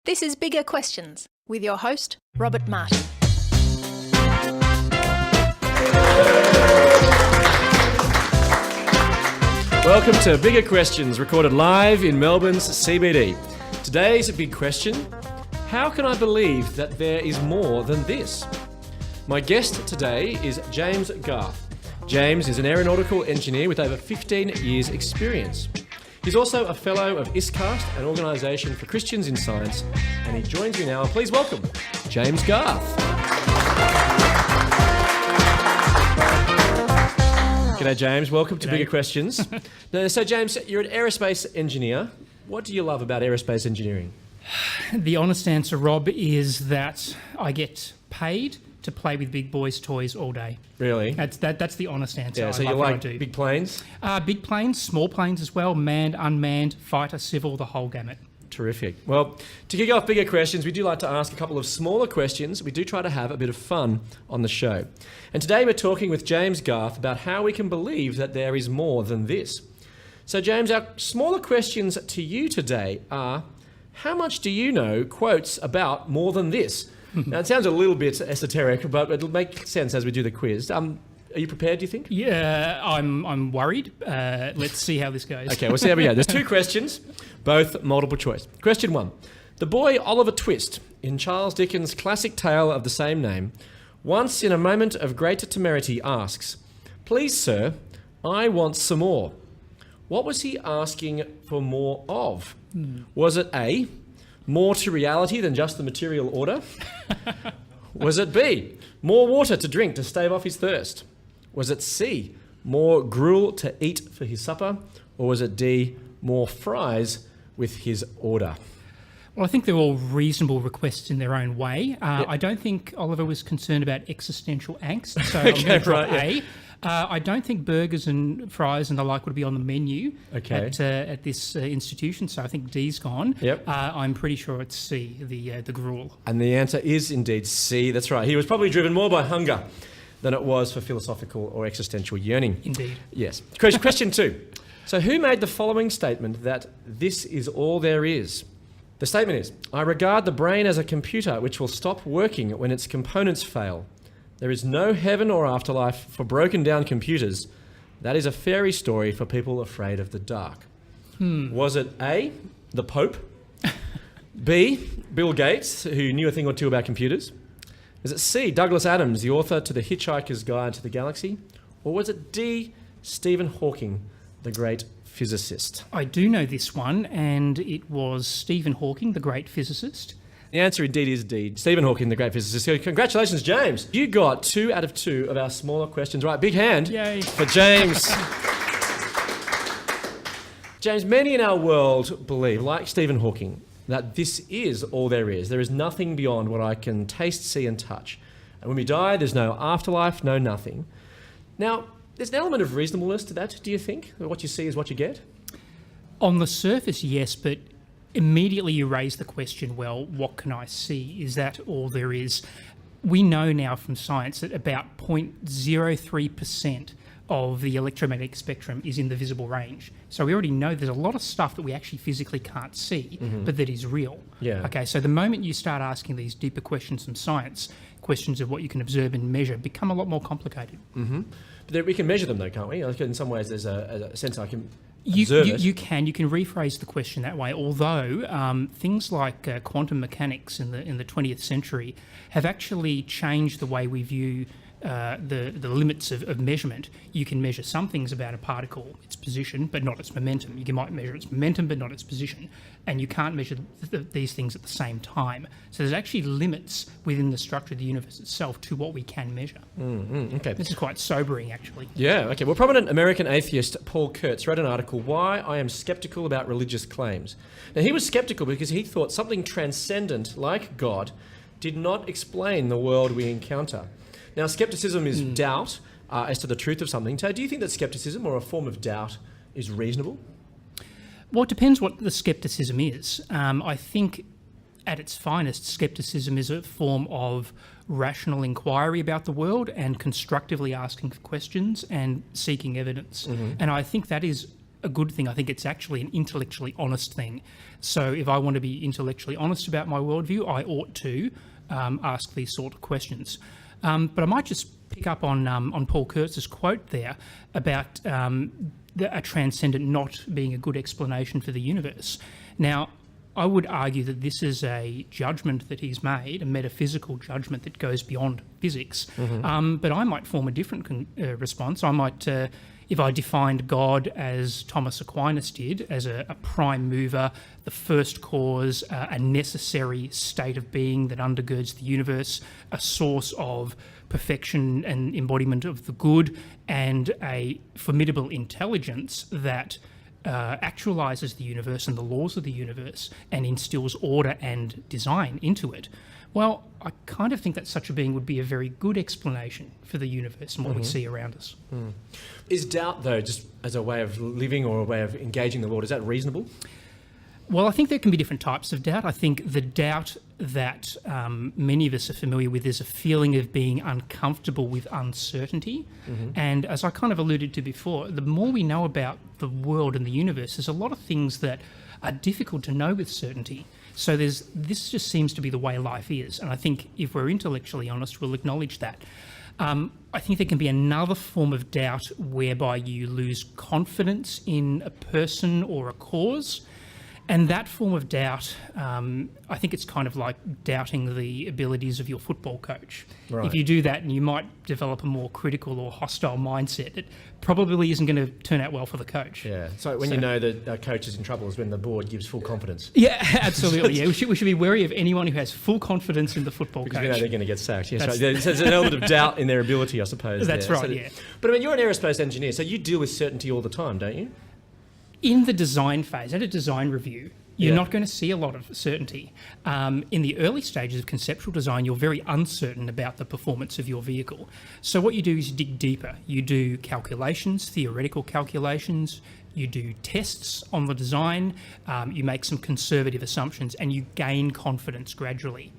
This is Bigger Questions with your host, Robert Martin. Welcome to Bigger Questions, recorded live in Melbourne's CBD. Today's big question: how can I believe that there is more than this? My guest today is James Garth. James is an aeronautical engineer with over 15 years' experience. He's also a fellow of ISCAST, an organisation for Christians in science, and he joins me now. Please welcome James Garth. G'day, James. Welcome to Bigger Questions. So, James, you're an aerospace engineer. What do you love about aerospace engineering? The honest answer, Rob, is that I get paid to play with big boys' toys all day. Really? That's the honest answer. Yeah, so you like big planes? Big planes, small planes as well, manned, unmanned, fighter, civil, the whole gamut. Terrific. Well, to kick off Bigger Questions, we do like to ask a couple of smaller questions. We do try to have a bit of fun on the show. And today we're talking with James Garth about how we can believe that there is more than this. So, James, our smaller questions to you today are: how much do you know, quotes, about more than this? Now, it sounds a little bit esoteric, but it'll make sense as we do the quiz. Are you prepared, do you think? Yeah, I'm worried. Let's see how this goes. Okay, we'll see how we go. There's two questions, both multiple choice. Question one: the boy Oliver Twist, in Charles Dickens' classic tale of the same name, once in a moment of great temerity asks, "Please, sir, I want some more." What was he asking for more of? Was it A, more to reality than just the material order? Was it B, more water to drink to stave off his thirst? Was it C, more gruel to eat for his supper? Or was it D, more fries with his order? Well, I think they're all reasonable requests in their own way. Yep. I don't think Oliver was concerned about existential angst, so Okay, I'm going to drop right, A. yeah. I don't think burgers and fries and the like would be on the menu at this institution, so I think D's gone. Yep. I'm pretty sure it's C, the gruel. And the answer is indeed C. That's right. He was probably driven more by hunger than it was for philosophical or existential yearning. Indeed. Yes. Question two. So who made the following statement that this is all there is? The statement is: I regard the brain as a computer which will stop working when its components fail. There is no heaven or afterlife for broken down computers. That is a fairy story for people afraid of the dark. Was it A, the Pope? B, Bill Gates, who knew a thing or two about computers? Is it C, Douglas Adams, the author to The Hitchhiker's Guide to the Galaxy? Or was it D, Stephen Hawking, the great physicist? I do know this one, and it was Stephen Hawking, the great physicist. The answer indeed is D, Stephen Hawking, the great physicist. So congratulations, James. You got 2 out of 2 of our smaller questions right. Big hand. Yay. For James. James, many in our world believe, like Stephen Hawking, that this is all there is. There is nothing beyond what I can taste, see and touch. And when we die, there's no afterlife, no nothing. Now, there's an element of reasonableness to that, do you think? What you see is what you get? On the surface, yes, but immediately you raise the question, well, what can I see? Is that all there is? We know now from science that about 0.03% of the electromagnetic spectrum is in the visible range. So we already know there's a lot of stuff that we actually physically can't see, but that is real. Yeah. Okay, so the moment you start asking these deeper questions from science, questions of what you can observe and measure become a lot more complicated. But we can measure them though, can't we? Like in some ways there's a sense I can You observe it. can rephrase the question that way. Although things like quantum mechanics in the 20th century have actually changed the way we view the limits of measurement. You can measure some things about a particle, its position, but not its momentum. You might measure its momentum, but not its position. And you can't measure these things at the same time. So there's actually limits within the structure of the universe itself to what we can measure. Okay. This is quite sobering, actually. Yeah, okay. Well, prominent American atheist Paul Kurtz wrote an article, Why I Am Skeptical About Religious Claims. Now, he was skeptical because he thought something transcendent, like God, did not explain the world we encounter. Now, skepticism is doubt as to the truth of something. So do you think that skepticism or a form of doubt is reasonable? Well, it depends what the skepticism is. I think at its finest, skepticism is a form of rational inquiry about the world and constructively asking questions and seeking evidence. And I think that is a good thing. I think it's actually an intellectually honest thing. So if I want to be intellectually honest about my worldview, I ought to ask these sort of questions. But I might just pick up on Paul Kurtz's quote there about a transcendent not being a good explanation for the universe. Now, I would argue that this is a judgment that he's made, a metaphysical judgment that goes beyond physics. But I might form a different response. I might, if I defined God as Thomas Aquinas did, as a prime mover, the first cause, a necessary state of being that undergirds the universe, a source of perfection and embodiment of the good, and a formidable intelligence that actualizes the universe and the laws of the universe and instills order and design into it. Well, I kind of think that such a being would be a very good explanation for the universe and what we see around us. Is doubt, though, just as a way of living or a way of engaging the Lord, is that reasonable? Well, I think there can be different types of doubt. I think the doubt that many of us are familiar with is a feeling of being uncomfortable with uncertainty. And as I kind of alluded to before, the more we know about the world and the universe, there's a lot of things that are difficult to know with certainty. So this just seems to be the way life is. And I think if we're intellectually honest, we'll acknowledge that. I think there can be another form of doubt whereby you lose confidence in a person or a cause. And that form of doubt, I think it's kind of like doubting the abilities of your football coach. Right. If you do that, and you might develop a more critical or hostile mindset, it probably isn't going to turn out well for the coach. Yeah. So when you know that a coach is in trouble is when the board gives full confidence. Yeah, absolutely. Yeah, we should be wary of anyone who has full confidence in the football because coach. we know they're going to get sacked. Yes, right. There's an element of doubt in their ability, I suppose. That's there. right. So Yeah. But I mean, you're an aerospace engineer, so you deal with certainty all the time, don't you? In the design phase, at a design review, you're not going to see a lot of certainty. In the early stages of conceptual design, you're very uncertain about the performance of your vehicle. So what you do is you dig deeper. You do calculations, theoretical calculations, you do tests on the design, you make some conservative assumptions, and you gain confidence gradually.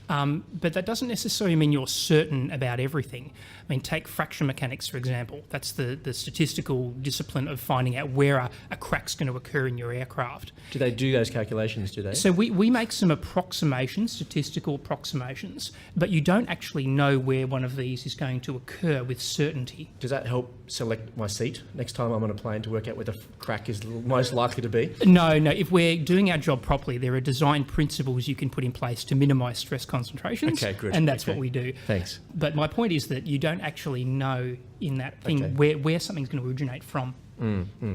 But that doesn't necessarily mean you're certain about everything. I mean, take fraction mechanics, for example. That's the statistical discipline of finding out where a crack's going to occur in your aircraft. Do they do those calculations, do they? So we make some approximations, statistical approximations, but you don't actually know where one of these is going to occur with certainty. Does that help select my seat next time I'm on a plane to work out where the crack is most likely to be? No. If we're doing our job properly, there are design principles you can put in place to minimise stress concentrations. Okay, good. And that's what we do. Thanks. But my point is that you don't actually know in that thing where something's going to originate from.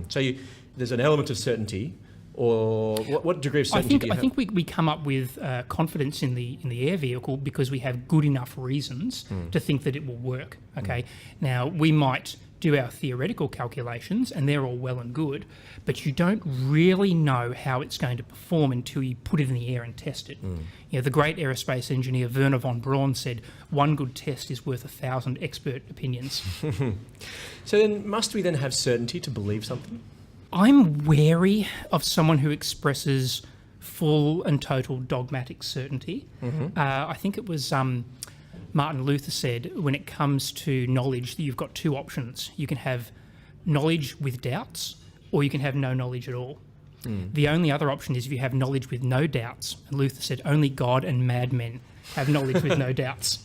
So there's an element of certainty, or what degree of certainty do you have? I think we come up with confidence in the air vehicle because we have good enough reasons to think that it will work. Okay. Now, we might do our theoretical calculations, and they're all well and good, but you don't really know how it's going to perform until you put it in the air and test it. You know, the great aerospace engineer Werner von Braun said, "One good test is worth 1,000 expert opinions." So then, must we then have certainty to believe something? I'm wary of someone who expresses full and total dogmatic certainty. I think it was Martin Luther said, when it comes to knowledge, that you've got two options. You can have knowledge with doubts, or you can have no knowledge at all. The only other option is if you have knowledge with no doubts. And Luther said, only God and madmen have knowledge with no doubts.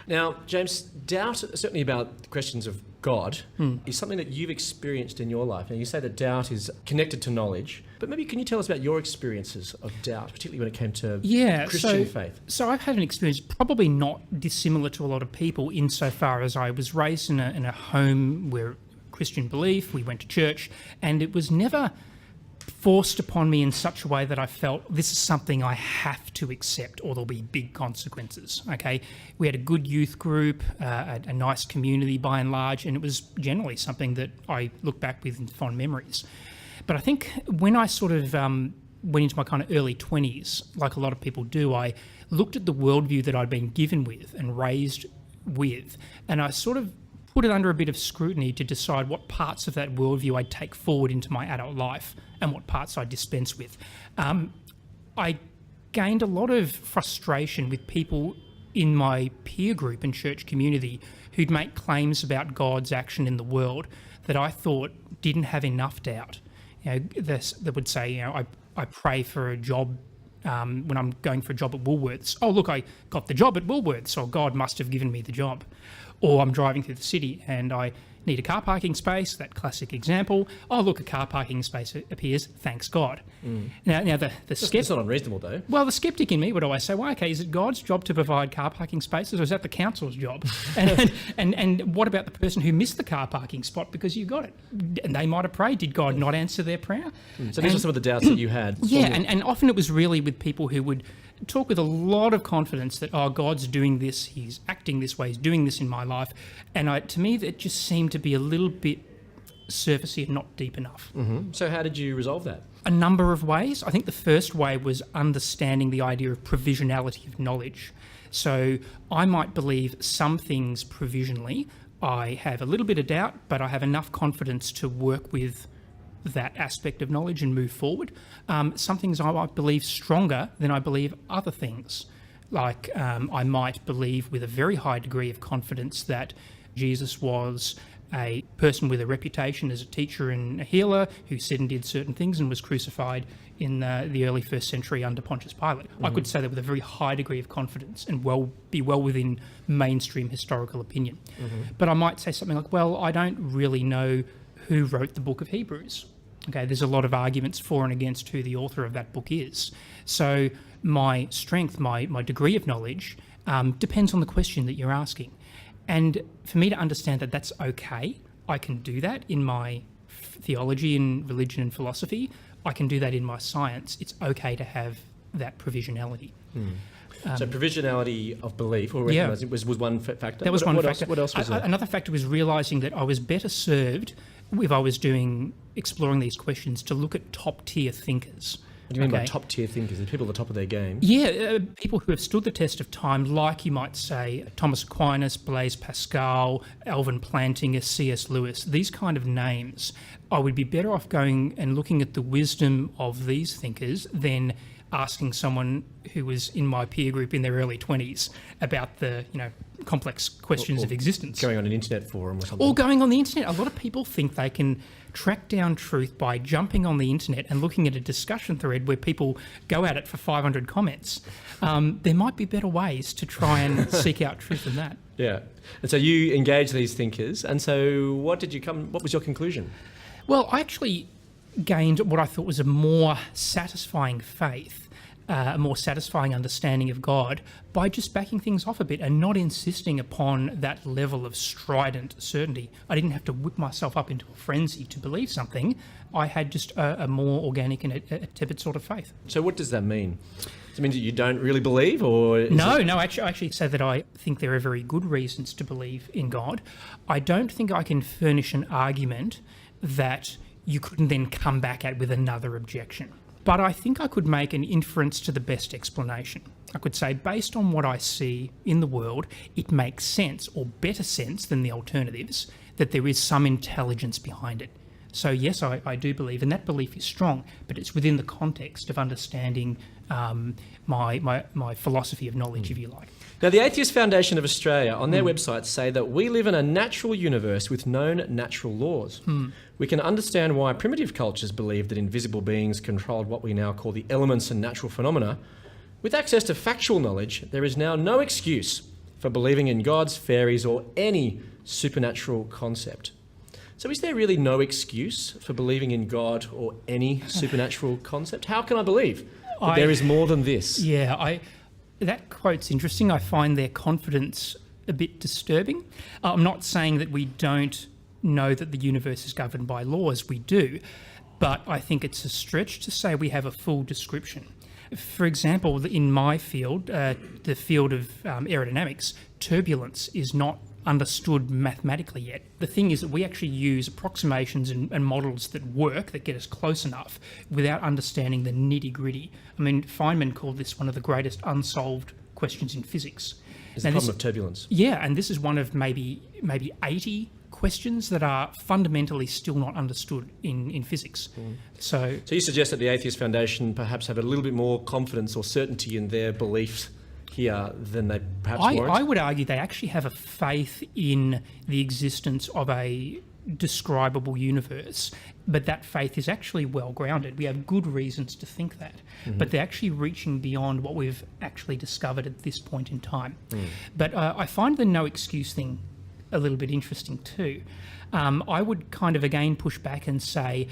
Now, James, doubt, certainly about questions of God, is something that you've experienced in your life. Now, you say that doubt is connected to knowledge, but maybe can you tell us about your experiences of doubt, particularly when it came to Christian faith? So I've had an experience probably not dissimilar to a lot of people insofar as I was raised in a home where Christian belief, we went to church, and it was never forced upon me in such a way that I felt this is something I have to accept or there'll be big consequences, okay? We had a good youth group, a nice community by and large, and it was generally something that I look back with in fond memories. But I think when I sort of went into my kind of early 20s, like a lot of people do, I looked at the worldview that I'd been given with and raised with, and I sort of put it under a bit of scrutiny to decide what parts of that worldview I'd take forward into my adult life and what parts I'd dispense with. I gained a lot of frustration with people in my peer group and church community who'd make claims about God's action in the world that I thought didn't have enough doubt. That would say, I pray for a job when I'm going for a job at Woolworths. Oh, look, I got the job at Woolworths, so God must have given me the job. Or I'm driving through the city and I need a car parking space, that classic example. Oh, look, a car parking space appears, thanks God. Now the skeptic... It's not unreasonable, though. Well, the skeptic in me would always say, well, okay, is it God's job to provide car parking spaces, or is that the council's job? And what about the person who missed the car parking spot because you got it? And they might have prayed. Did God not answer their prayer? So these are some of the doubts that you had. Yeah, and often it was really with people who would talk with a lot of confidence that, oh, God's doing this, he's acting this way, he's doing this in my life. And to me, that just seemed to be a little bit surfacey and not deep enough. Mm-hmm. So how did you resolve that? A number of ways. I think the first way was understanding the idea of provisionality of knowledge. So I might believe some things provisionally. I have a little bit of doubt, but I have enough confidence to work with that aspect of knowledge and move forward. Some things I might believe stronger than I believe other things. Like I might believe with a very high degree of confidence that Jesus was a person with a reputation as a teacher and a healer who said and did certain things and was crucified in the early first century under Pontius Pilate. I could say that with a very high degree of confidence and be well within mainstream historical opinion. But I might say something like, well, I don't really know who wrote the book of Hebrews. Okay, there's a lot of arguments for and against who the author of that book is. So my strength, my degree of knowledge depends on the question that you're asking. And for me to understand that that's okay, I can do that in my theology and religion and philosophy. I can do that in my science. It's okay to have that provisionality. So provisionality of belief or recognizing was one factor? That was one factor. What else was there? Another factor was realising that I was better served if I was exploring these questions to look at top-tier thinkers. What do you mean by top-tier thinkers? The people at the top of their game? Yeah, people who have stood the test of time, like you might say Thomas Aquinas, Blaise Pascal, Alvin Plantinga, C.S. Lewis, these kind of names. I would be better off going and looking at the wisdom of these thinkers than asking someone who was in my peer group in their early 20s about the complex questions of existence. Going on an internet forum or something. Or going on the internet. A lot of people think they can track down truth by jumping on the internet and looking at a discussion thread where people go at it for 500 comments. There might be better ways to try and seek out truth than that. Yeah. And so you engage these thinkers, and so what was your conclusion? Well, I actually gained what I thought was a more satisfying faith, a more satisfying understanding of God by just backing things off a bit and not insisting upon that level of strident certainty. I didn't have to whip myself up into a frenzy to believe something. I had just a more organic and a tepid sort of faith. So what does that mean? Does it mean that you don't really believe, or... No, I actually say that I think there are very good reasons to believe in God. I don't think I can furnish an argument that you couldn't then come back at with another objection. But I think I could make an inference to the best explanation. I could say, based on what I see in the world, it makes sense, or better sense than the alternatives, that there is some intelligence behind it. So yes, I do believe, and that belief is strong, but it's within the context of understanding my philosophy of knowledge, if you like. Now, the Atheist Foundation of Australia, on their website, say that we live in a natural universe with known natural laws. We can understand why primitive cultures believed that invisible beings controlled what we now call the elements and natural phenomena. With access to factual knowledge, there is now no excuse for believing in gods, fairies, or any supernatural concept. So is there really no excuse for believing in God or any supernatural concept? How can I believe that there is more than this? Yeah, that quote's interesting. I find their confidence a bit disturbing. I'm not saying that we don't know that the universe is governed by laws. We do. But I think it's a stretch to say we have a full description. For example, in my field, the field of aerodynamics, turbulence is not understood mathematically yet. The thing is that we actually use approximations and models that work, that get us close enough without understanding the nitty-gritty. I mean, Feynman called this one of the greatest unsolved questions in physics. Is the problem of turbulence. Yeah, and this is one of maybe 80 questions that are fundamentally still not understood in physics. So you suggest that the Atheist Foundation perhaps have a little bit more confidence or certainty in their beliefs here than they perhaps warrant? I would argue they actually have a faith in the existence of a describable universe, but that faith is actually well grounded. We have good reasons to think that, but they're actually reaching beyond what we've actually discovered at this point in time. But I find the no excuse thing a little bit interesting too. I would kind of again push back and say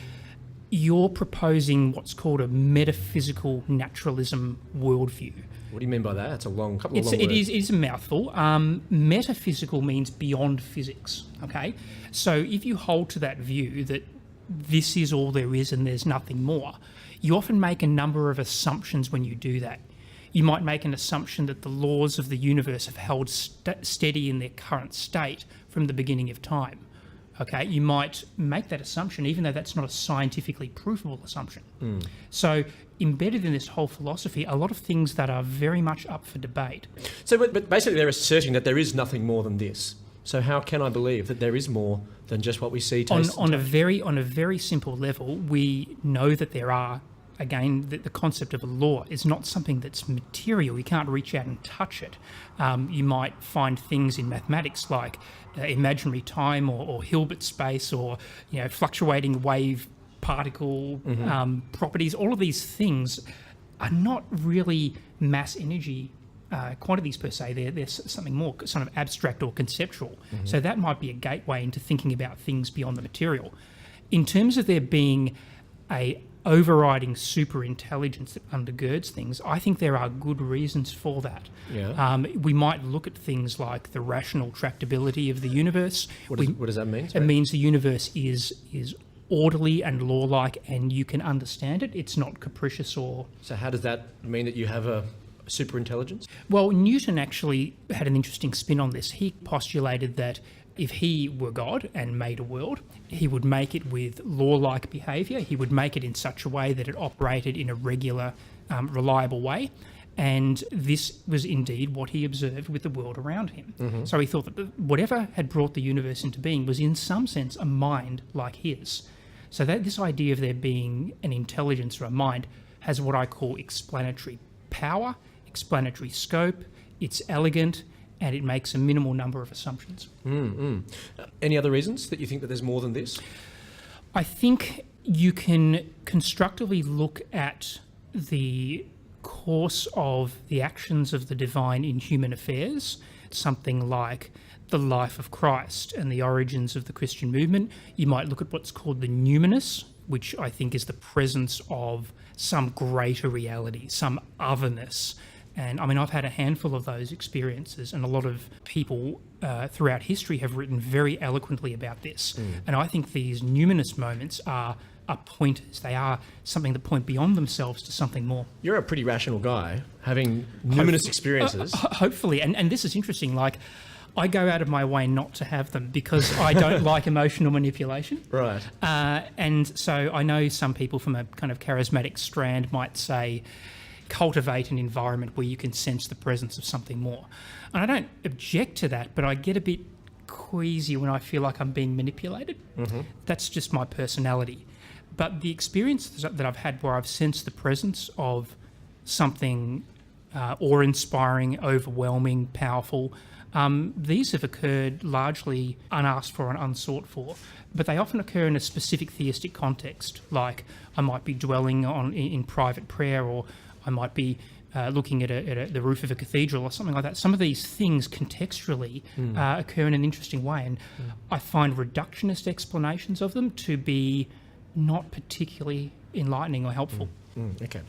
you're proposing what's called a metaphysical naturalism worldview. What do you mean by that? It's a couple of long words. It is a mouthful. Metaphysical means beyond physics, okay? So if you hold to that view that this is all there is and there's nothing more, you often make a number of assumptions when you do that. You might make an assumption that the laws of the universe have held steady in their current state from the beginning of time. Okay, you might make that assumption even though that's not a scientifically provable assumption. So embedded in this whole philosophy, a lot of things that are very much up for debate. So, but basically they're asserting that there is nothing more than this. So how can I believe that there is more than just what we see, taste, on a very simple level, we know that there are. Again, the concept of a law is not something that's material. You can't reach out and touch it. You might find things in mathematics like imaginary time or Hilbert space or fluctuating wave particle properties. All of these things are not really mass energy quantities per se. They're something more sort of abstract or conceptual. So that might be a gateway into thinking about things beyond the material. In terms of there being a overriding super intelligence that undergirds things, I think there are good reasons for that. We might look at things like the rational tractability of the universe. What does that mean? It means the universe is orderly and law-like and you can understand it. It's not capricious or... So how does that mean that you have a super intelligence? Well, Newton actually had an interesting spin on this. He postulated that if he were God and made a world, he would make it with law-like behaviour. He would make it in such a way that it operated in a regular, reliable way. And this was indeed what he observed with the world around him. So he thought that whatever had brought the universe into being was in some sense a mind like his. So that this idea of there being an intelligence or a mind has what I call explanatory power, explanatory scope, it's elegant, and it makes a minimal number of assumptions. Any other reasons that you think that there's more than this? I think you can constructively look at the course of the actions of the divine in human affairs, something like the life of Christ and the origins of the Christian movement. You might look at what's called the numinous, which I think is the presence of some greater reality, some otherness. And I mean, I've had a handful of those experiences, and a lot of people throughout history have written very eloquently about this. And I think these numinous moments are pointers. They are something that point beyond themselves to something more. You're a pretty rational guy, having numinous experiences. Hopefully. And this is interesting. Like, I go out of my way not to have them because I don't like emotional manipulation. Right. And so I know some people from a kind of charismatic strand might say, cultivate an environment where you can sense the presence of something more. And I don't object to that, but I get a bit queasy when I feel like I'm being manipulated. That's just my personality. But the experiences that I've had where I've sensed the presence of something awe-inspiring, overwhelming, powerful, these have occurred largely unasked for and unsought for, but they often occur in a specific theistic context, like I might be dwelling in private prayer, or I might be looking at the roof of a cathedral or something like that. Some of these things contextually occur in an interesting way, and I find reductionist explanations of them to be not particularly enlightening or helpful. Okay.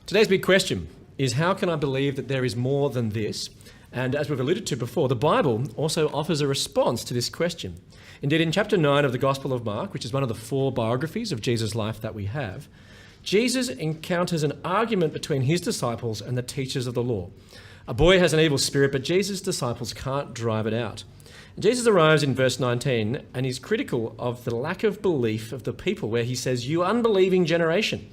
Today's big question is, how can I believe that there is more than this? And as we've alluded to before, the Bible also offers a response to this question. Indeed, in chapter 9 of the Gospel of Mark, which is one of the 4 biographies of Jesus' life that we have, Jesus encounters an argument between his disciples and the teachers of the law. A boy has an evil spirit, but Jesus' disciples can't drive it out. And Jesus arrives in verse 19 and he's critical of the lack of belief of the people, where he says, "You unbelieving generation."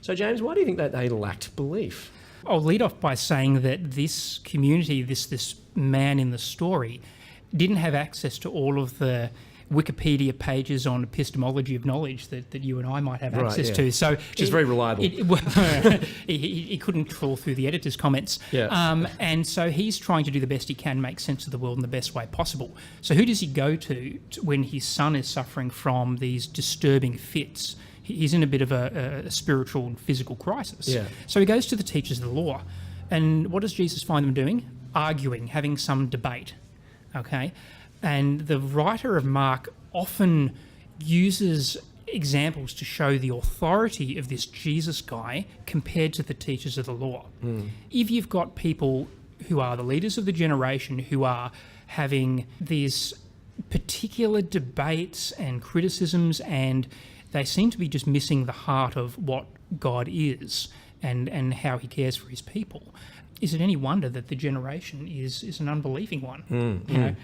So, James, why do you think that they lacked belief? I'll lead off by saying that this community, this man in the story, didn't have access to all of the Wikipedia pages on epistemology of knowledge that you and I might have access to. So which is very reliable. He couldn't trawl through the editor's comments. Yeah. And so he's trying to do the best he can, make sense of the world in the best way possible. So who does he go to when his son is suffering from these disturbing fits? He's in a bit of a spiritual and physical crisis. Yeah. So he goes to the teachers of the law. And what does Jesus find them doing? Arguing, having some debate. Okay? And the writer of Mark often uses examples to show the authority of this Jesus guy compared to the teachers of the law. If you've got people who are the leaders of the generation who are having these particular debates and criticisms, and they seem to be just missing the heart of what God is and how he cares for his people, is it any wonder that the generation is an unbelieving one? You know?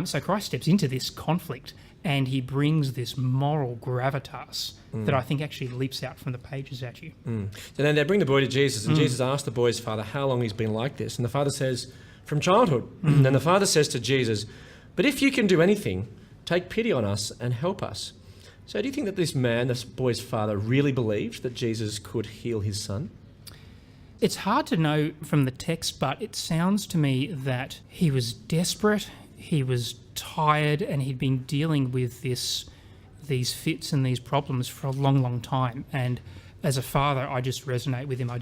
So Christ steps into this conflict and he brings this moral gravitas that I think actually leaps out from the pages at you. And then they bring the boy to Jesus, and Jesus asks the boy's father how long he's been like this. And the father says, from childhood. And the father says to Jesus, but if you can do anything, take pity on us and help us. So do you think that this man, this boy's father, really believed that Jesus could heal his son? It's hard to know from the text, but it sounds to me that he was desperate, he was tired, and he'd been dealing with these fits and these problems for a long, long time. And as a father, I just resonate with him. I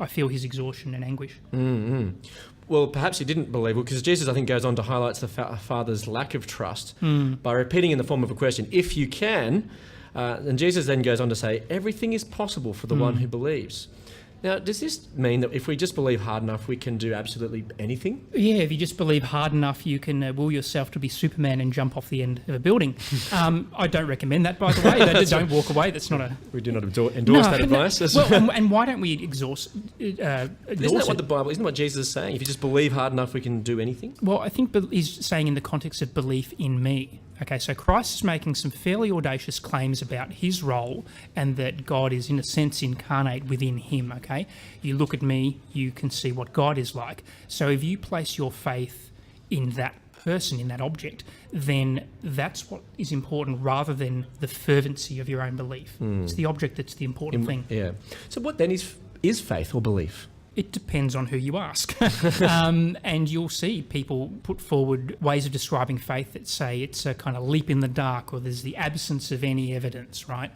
feel his exhaustion and anguish. Well, perhaps he didn't believe it, because Jesus, I think, goes on to highlight the father's lack of trust by repeating in the form of a question, if you can, and Jesus then goes on to say, everything is possible for the one who believes. Now, does this mean that if we just believe hard enough, we can do absolutely anything? Yeah, if you just believe hard enough, you can will yourself to be Superman and jump off the end of a building. I don't recommend that, by the way. Don't walk away. That's not a... We do not endorse that advice. Well, and why don't we exhaust isn't that what the Bible, isn't what Jesus is saying? If you just believe hard enough, we can do anything? Well, I think he's saying in the context of belief in me. Okay, so Christ is making some fairly audacious claims about his role and that God is, in a sense, incarnate within him, okay? You look at me, you can see what God is like. So if you place your faith in that person, in that object, then that's what is important rather than the fervency of your own belief. It's the object that's the important thing. Yeah. So what then is faith or belief? It depends on who you ask. And you'll see people put forward ways of describing faith that say it's a kind of leap in the dark, or there's the absence of any evidence, right?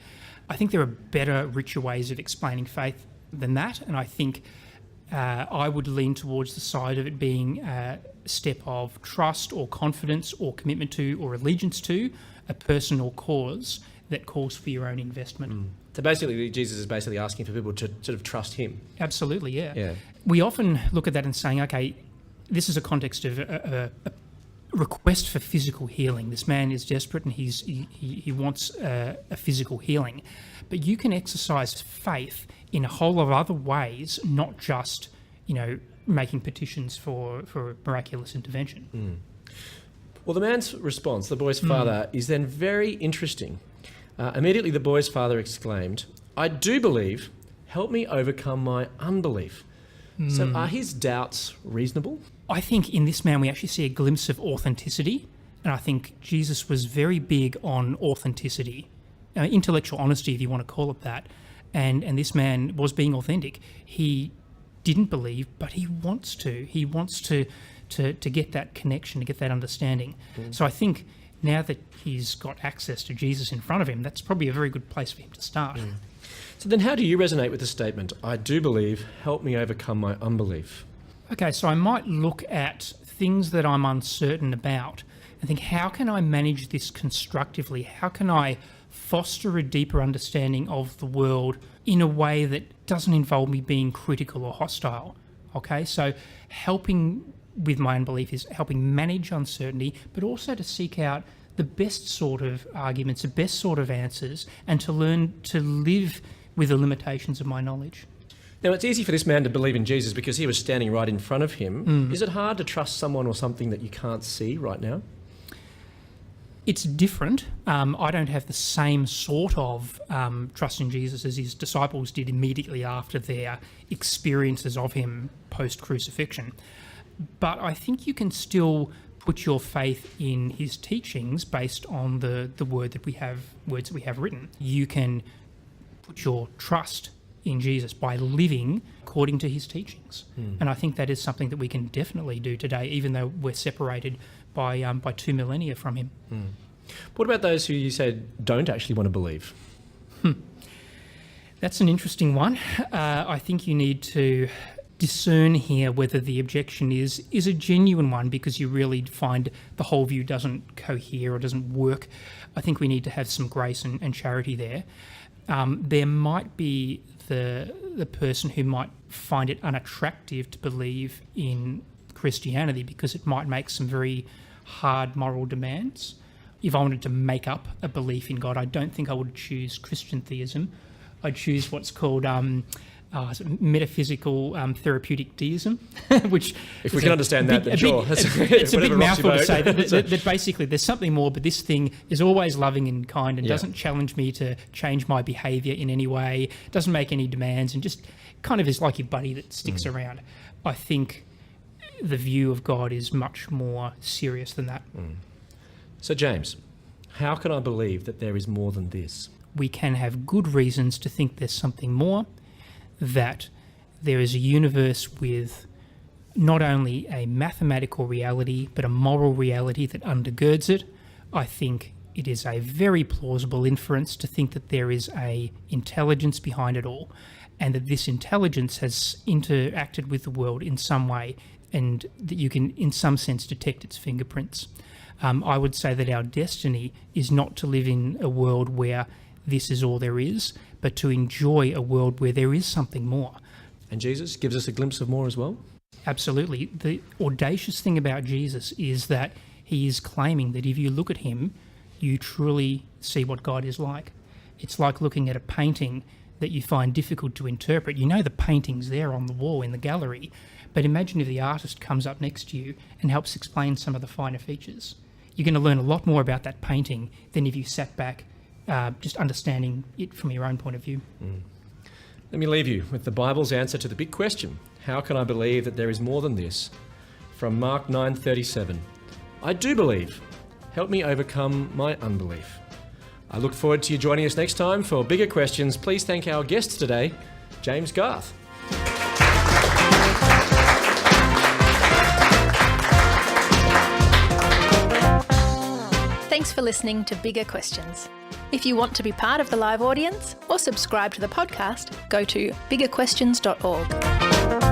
I think there are better, richer ways of explaining faith than that, and I think I would lean towards the side of it being a step of trust or confidence or commitment to or allegiance to a person or cause that calls for your own investment. So basically, Jesus is basically asking for people to sort of trust him. Absolutely, yeah. We often look at that and saying, okay, this is a context of a request for physical healing. This man is desperate and he wants a physical healing. But you can exercise faith in a whole lot of other ways, not just, making petitions for miraculous intervention. Well, the man's response, the boy's father, is then very interesting. Immediately the boy's father exclaimed, I do believe, help me overcome my unbelief. So are his doubts reasonable? I think in this man we actually see a glimpse of authenticity, and I think Jesus was very big on authenticity, intellectual honesty if you want to call it that, and this man was being authentic. He didn't believe, but he wants to. He wants to get that connection, to get that understanding. So I think now that he's got access to Jesus in front of him, that's probably a very good place for him to start. So then how do you resonate with the statement, I do believe, help me overcome my unbelief? Okay, so I might look at things that I'm uncertain about and think, how can I manage this constructively? How can I foster a deeper understanding of the world in a way that doesn't involve me being critical or hostile? Okay, so helping with my unbelief is helping manage uncertainty, but also to seek out the best sort of arguments, the best sort of answers, and to learn to live with the limitations of my knowledge. Now, it's easy for this man to believe in Jesus because he was standing right in front of him. Is it hard to trust someone or something that you can't see right now? It's different. I don't have the same sort of trust in Jesus as his disciples did immediately after their experiences of him post-crucifixion. But I think you can still put your faith in his teachings based on the words that we have written. You can put your trust in Jesus by living according to his teachings. And I think that is something that we can definitely do today, even though we're separated by 2 millennia from him. What about those who you said don't actually want to believe? That's an interesting one. I think you need to discern here whether the objection is a genuine one because you really find the whole view doesn't cohere or doesn't work. I think we need to have some grace and charity there. There might be the person who might find it unattractive to believe in Christianity because it might make some very hard moral demands. If I wanted to make up a belief in God, I don't think I would choose Christian theism. I'd choose what's called metaphysical therapeutic deism, which... If we can understand that, then sure. It's a big mouthful to say that basically there's something more, but this thing is always loving and kind and doesn't challenge me to change my behaviour in any way, doesn't make any demands, and just kind of is like your buddy that sticks around. I think the view of God is much more serious than that. So, James, how can I believe that there is more than this? We can have good reasons to think there's something more, that there is a universe with not only a mathematical reality, but a moral reality that undergirds it. I think it is a very plausible inference to think that there is a intelligence behind it all, and that this intelligence has interacted with the world in some way, and that you can, in some sense, detect its fingerprints. I would say that our destiny is not to live in a world where this is all there is, but to enjoy a world where there is something more. And Jesus gives us a glimpse of more as well? Absolutely. The audacious thing about Jesus is that he is claiming that if you look at him, you truly see what God is like. It's like looking at a painting that you find difficult to interpret. You know the painting's there on the wall in the gallery, but imagine if the artist comes up next to you and helps explain some of the finer features. You're going to learn a lot more about that painting than if you sat back just understanding it from your own point of view. Let me leave you with the Bible's answer to the big question. How can I believe that there is more than this? From Mark 9:37. I do believe. Help me overcome my unbelief. I look forward to you joining us next time for bigger questions. Please thank our guest today, James Garth. Thanks for listening to Bigger Questions. If you want to be part of the live audience or subscribe to the podcast, go to biggerquestions.org.